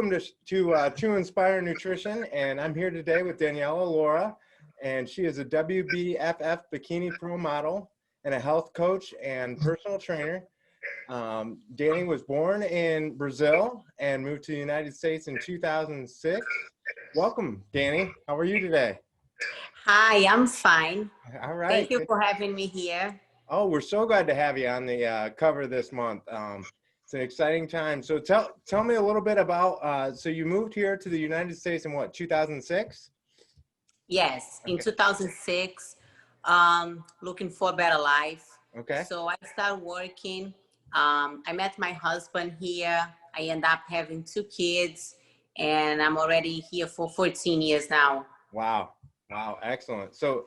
welcome to 2Inspire Nutrition, and I'm here today with Daniela Laura, and she is a WBFF Bikini Pro model and a health coach and personal trainer. Dani was born in Brazil and moved to the United States in 2006. Welcome, Dani. How are you today? Hi, I'm fine. All right. Thank you for having me here. Oh, we're so glad to have you on the cover this month. It's an exciting time. So tell me a little bit about, so you moved here to the United States in what, 2006? Yes, in 2006, looking for a better life. Okay. So I started working. I met my husband here. I end up having 2 kids, and I'm already here for 14 years now. Wow. Wow. Excellent. So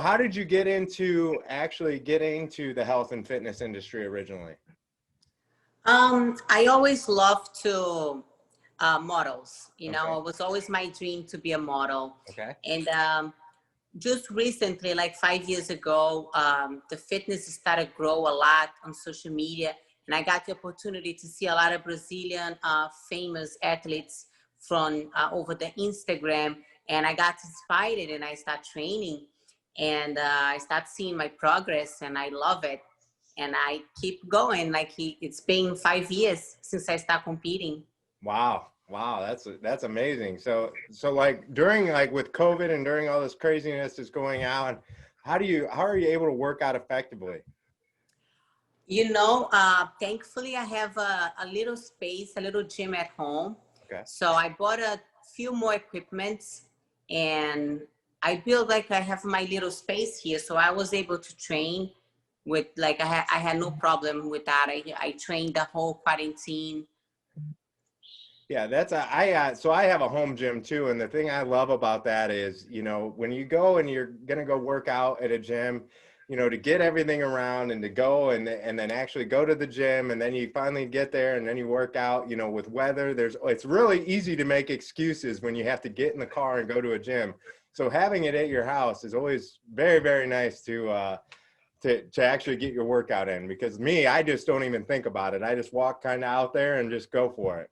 how did you get into actually getting into the health and fitness industry originally? I always loved to models. You know, Okay. it was always my dream to be a model. Okay. And just recently, like 5 years ago, the fitness started to grow a lot on social media. And I got the opportunity to see a lot of Brazilian famous athletes from over the Instagram. And I got inspired and I started training. And I started seeing my progress and I love it. And I keep going. Like it's been 5 years since I started competing. Wow. Wow. That's amazing. So like during, like with COVID and during all this craziness that's going on, how are you able to work out effectively? You know, thankfully I have a little space, a little gym at home. Okay. So I bought a few more equipments and I built like I have my little space here. So I was able to train with like, I had no problem with that. I trained the whole quarantine. Yeah, so I have a home gym too. And the thing I love about that is, you know, when you go and you're going to go work out at a gym, you know, to get everything around and to go and then actually go to the gym and then you finally get there and then you work out, you know, with weather, it's really easy to make excuses when you have to get in the car and go to a gym. So having it at your house is always very, very nice to actually get your workout in, because I just don't even think about it. I just walk kind of out there and just go for it.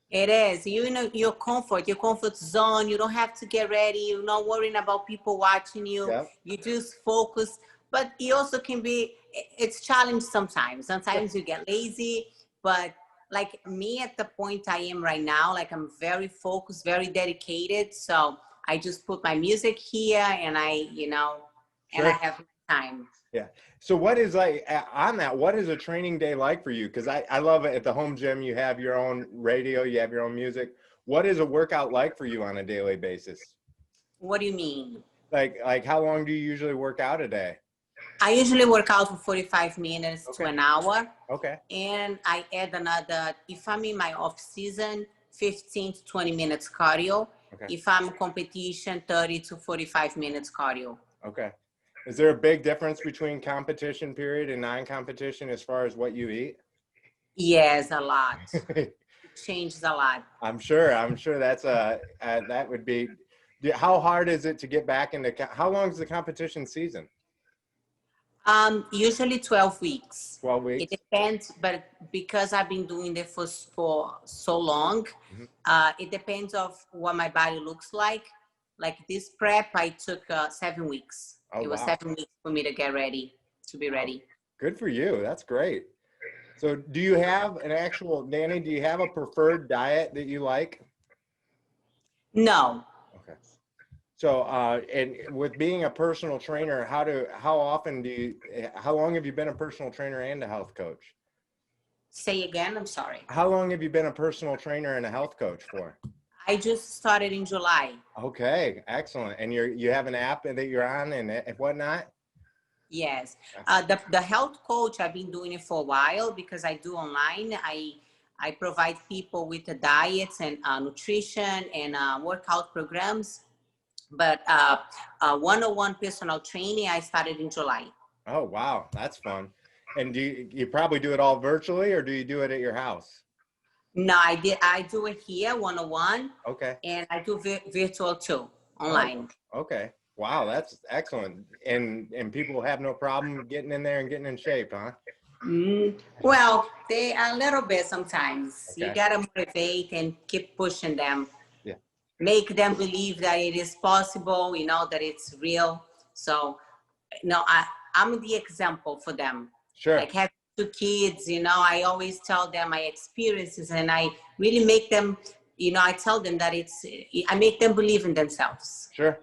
It is, you know, your comfort zone. You don't have to get ready. You're not worrying about people watching you. Yep. You just focus. But it also can be, it's challenge sometimes. Sometimes you get lazy, but like me at the point I am right now, like I'm very focused, very dedicated. So I just put my music here and and I have time. Yeah. So what is what is a training day like for you? Because I love it at the home gym, you have your own radio, you have your own music. What is a workout like for you on a daily basis? What do you mean? Like how long do you usually work out a day? I usually work out for 45 minutes to an hour. Okay. And I add another, if I'm in my off season, 15 to 20 minutes cardio. Okay. If I'm competition, 30 to 45 minutes cardio. Okay. Is there a big difference between competition period and non-competition as far as what you eat? Yes, a lot. It changes a lot. I'm sure that's that would be, how hard is it to get back into, how long is the competition season? Usually 12 weeks. 12 weeks? It depends, but because I've been doing it for so long, it depends of what my body looks like. Like this prep, I took 7 weeks. Oh, it was wow. 7 weeks for me to get ready, to be ready. Good for you. That's great. So do you have an actual, Dani, do you have a preferred diet that you like? No. Okay. So, and with being a personal trainer, how long have you been a personal trainer and a health coach? Say again, I'm sorry. How long have you been a personal trainer and a health coach for? I just started in July. Okay, excellent. And you have an app that you're on and whatnot? Yes. The health coach, I've been doing it for a while because I do online. I provide people with the diets and nutrition and workout programs. But one-on-one personal training, I started in July. Oh, wow. That's fun. And do you probably do it all virtually or do you do it at your house? No, I do it here, one-on-one. Okay. And I do virtual too, online. Oh, okay. Wow, that's excellent. And people have no problem getting in there and getting in shape, huh? Well, they a little bit sometimes. You Okay. gotta motivate and keep pushing them. Yeah. Make them believe that it is possible, that it's real. So, I'm the example for them. Sure. Like having two kids, I always tell them my experiences and I really make them, I tell them that I make them believe in themselves. Sure.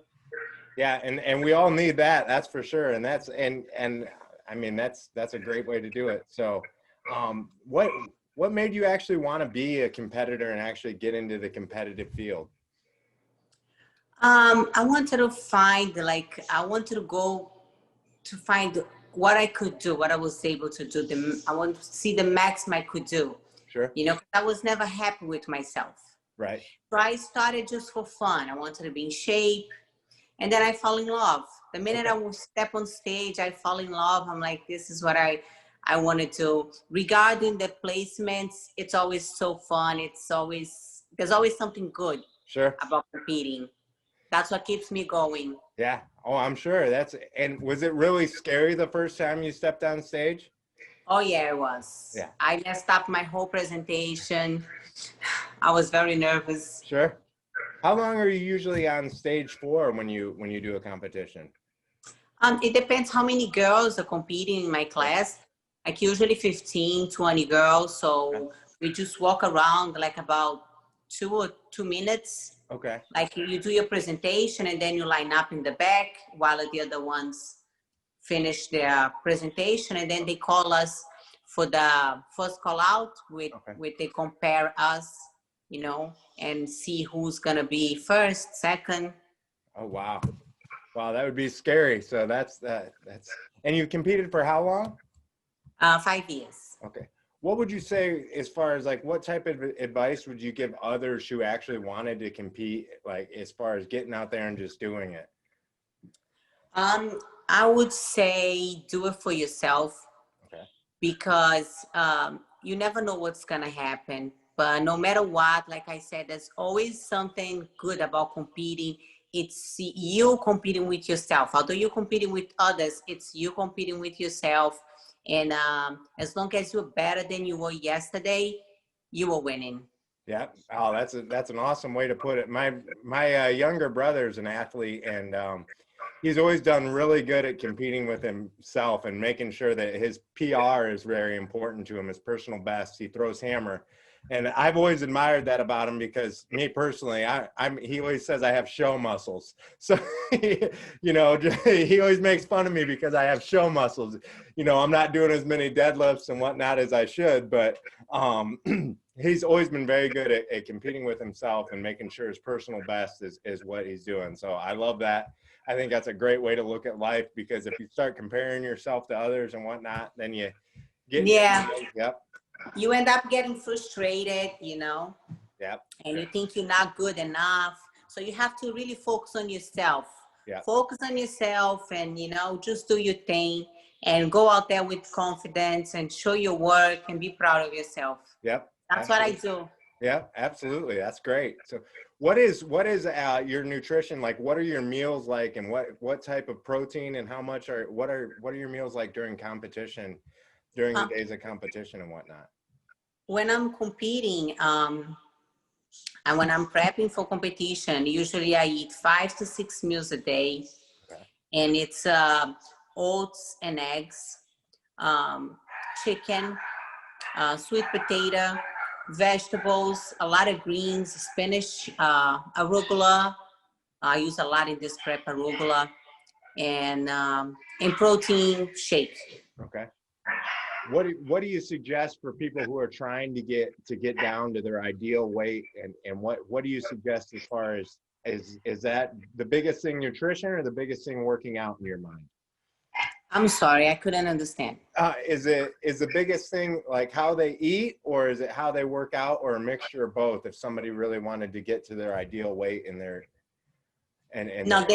Yeah. And we all need that. That's for sure. And and I mean, that's a great way to do it. So, what made you actually want to be a competitor and actually get into the competitive field? I wanted to I wanted to go to find what I could do, what I was able to do. I want to see the maximum I could do. Sure. 'Cause I was never happy with myself. Right. So I started just for fun. I wanted to be in shape. And then I fall in love. The minute I will step on stage, I fall in love. I'm like, this is what I want to do. Regarding the placements, it's always so fun. There's always something good Sure. about competing. That's what keeps me going. Yeah. Oh, I'm sure. And was it really scary the first time you stepped on stage? Oh yeah, it was. Yeah. I messed up my whole presentation. I was very nervous. Sure. How long are you usually on stage for when you do a competition? It depends how many girls are competing in my class. Like usually 15, 20 girls. So we just walk around like about 2 minutes. Okay. Like you do your presentation and then you line up in the back while the other ones finish their presentation, and then they call us for the first call out with they compare us, and see who's gonna be first, second. Oh wow. Wow, that would be scary. So that's and you competed for how long? 5 years. Okay. What would you say as far as like what type of advice would you give others who actually wanted to compete, like as far as getting out there and just doing it? I would say do it for yourself. Okay. Because you never know what's gonna happen. But no matter what, like I said, there's always something good about competing. It's you competing with yourself. Although you're competing with others, it's you competing with yourself. And as long as you're better than you were yesterday, you were winning. Yeah. Oh, that's an awesome way to put it. My younger brother's an athlete, and he's always done really good at competing with himself and making sure that his PR is very important to him, his personal best. He throws hammer. And I've always admired that about him because me personally, he always says I have show muscles. So, he always makes fun of me because I have show muscles. I'm not doing as many deadlifts and whatnot as I should, but he's always been very good at competing with himself and making sure his personal best is what he's doing. So I love that. I think that's a great way to look at life, because if you start comparing yourself to others and whatnot, then you get, yep. You end up getting frustrated, Yep. and you think you're not good enough. So you have to really focus on yourself. Yep. Focus on yourself and, just do your thing and go out there with confidence and show your work and be proud of yourself. Yep. That's what I do. Yeah, absolutely. That's great. So what is your nutrition like? What are your meals like, and what type of protein and how much what are your meals like during competition, during the days of competition and whatnot? When I'm competing, and when I'm prepping for competition, usually I eat 5 to 6 meals a day. Okay. And it's oats and eggs, chicken, sweet potato, vegetables, a lot of greens, spinach, arugula. I use a lot in this prep, arugula, and protein shake. Okay. What do you suggest for people who are trying to get down to their ideal weight, and what do you suggest as far as is that the biggest thing nutrition, or the biggest thing working out in your mind? I'm sorry, I couldn't understand. Is the biggest thing like how they eat, or is it how they work out, or a mixture of both? If somebody really wanted to get to their ideal weight no,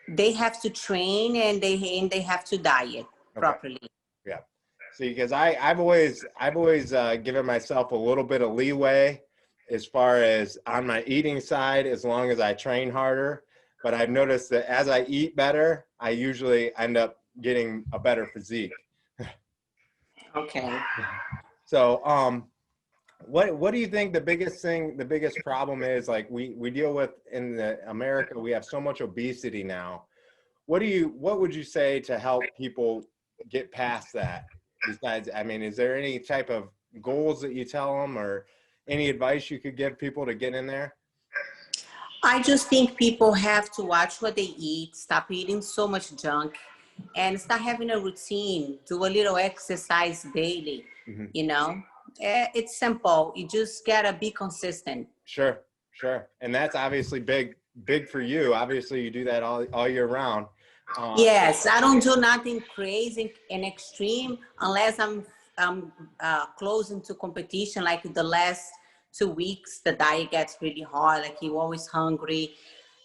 they have to train and they have to diet properly. Yeah. See, because I've always given myself a little bit of leeway as far as on my eating side, as long as I train harder. But I've noticed that as I eat better, I usually end up getting a better physique. Okay. So, what do you think the biggest problem is? Like we deal with in America, we have so much obesity now. What would you say to help people get past that? Besides, I mean, is there any type of goals that you tell them, or any advice you could give people to get in there? I just think people have to watch what they eat, stop eating so much junk, and start having a routine, do a little exercise daily, Hmm. you know? It's simple. You just gotta be consistent. Sure, sure. And that's obviously big for you. Obviously, you do that all year round. Yes, I don't do nothing crazy and extreme unless I'm closing to competition. Like the last 2 weeks, the diet gets really hard. Like you're always hungry.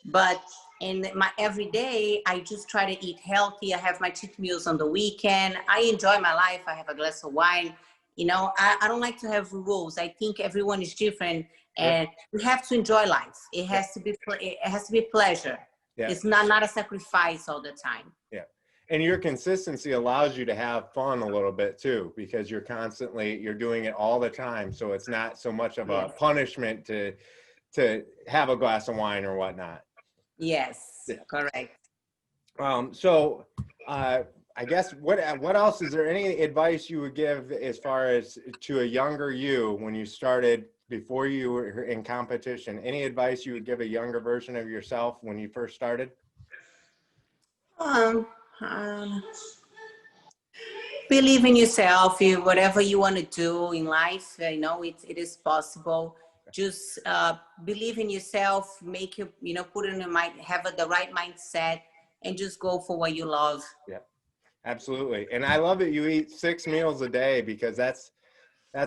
But in my everyday, I just try to eat healthy. I have my cheat meals on the weekend. I enjoy my life. I have a glass of wine. You know, I don't like to have rules. I think everyone is different, Sure. and we have to enjoy life. It Yeah. has to be. It has to be pleasure. Yeah. It's not a sacrifice all the time. Yeah. And your consistency allows you to have fun a little bit too, because you're doing it all the time. So it's not so much of a Yes. punishment to have a glass of wine or whatnot. Yes, Yeah. correct. So I guess what else, is there any advice you would give as far as to a younger you when you started, before you were in competition? Any advice you would give a younger version of yourself when you first started? Um, um, Believe in yourself. Whatever you want to do in life, you know, it is possible. Just believe in yourself. Make put in your mind, have the right mindset, and just go for what you love. Yeah, absolutely. And I love that you eat 6 meals a day, because that's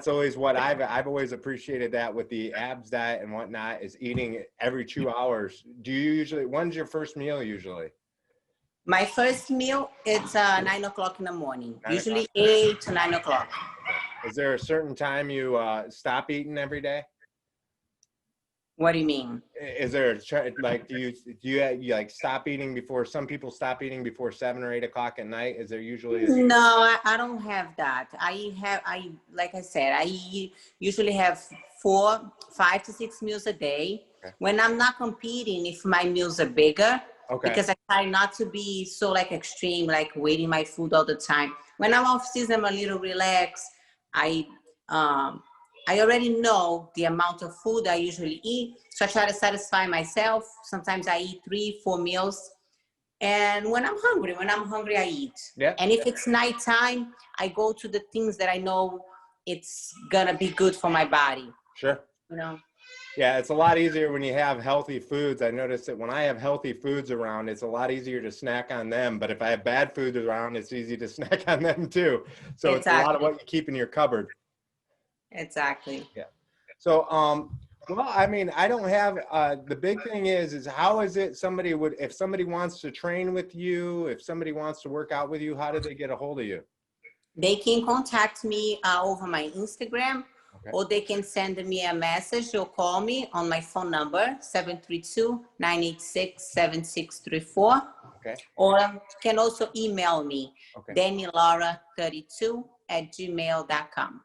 always what I've always appreciated, that with the abs diet and whatnot, is eating every 2 hours. Do you usually, when's your first meal usually? My first meal, it's 9 o'clock in the morning. 9 o'clock? Usually 8 to 9 o'clock. Is there a certain time you stop eating every day? What do you mean? Is there like, do you like stop eating before, some people stop eating before 7 or 8 o'clock at night? Is there usually No, I don't have that. I like I said, usually have 5 to 6 meals a day. Okay. When I'm not competing, if my meals are bigger, Okay. because I try not to be so like extreme, like waiting my food all the time. When I'm off season, I'm a little relaxed. I already know the amount of food I usually eat, so I try to satisfy myself. Sometimes I eat 3, 4 meals. And when I'm hungry, I eat. Yeah. And if it's nighttime, I go to the things that I know it's gonna be good for my body. Sure. You know? Yeah, it's a lot easier when you have healthy foods. I noticed that when I have healthy foods around, it's a lot easier to snack on them. But if I have bad foods around, it's easy to snack on them too. So It's a lot of what you keep in your cupboard. Exactly. Yeah. So, well, I mean, I don't have, the big thing is how is it if somebody wants to train with you, if somebody wants to work out with you, how do they get a hold of you? They can contact me over my Instagram, Okay. or they can send me a message or call me on my phone number, 732-986-7634. Okay. Or can also email me, Okay. DanielaLaura32@gmail.com.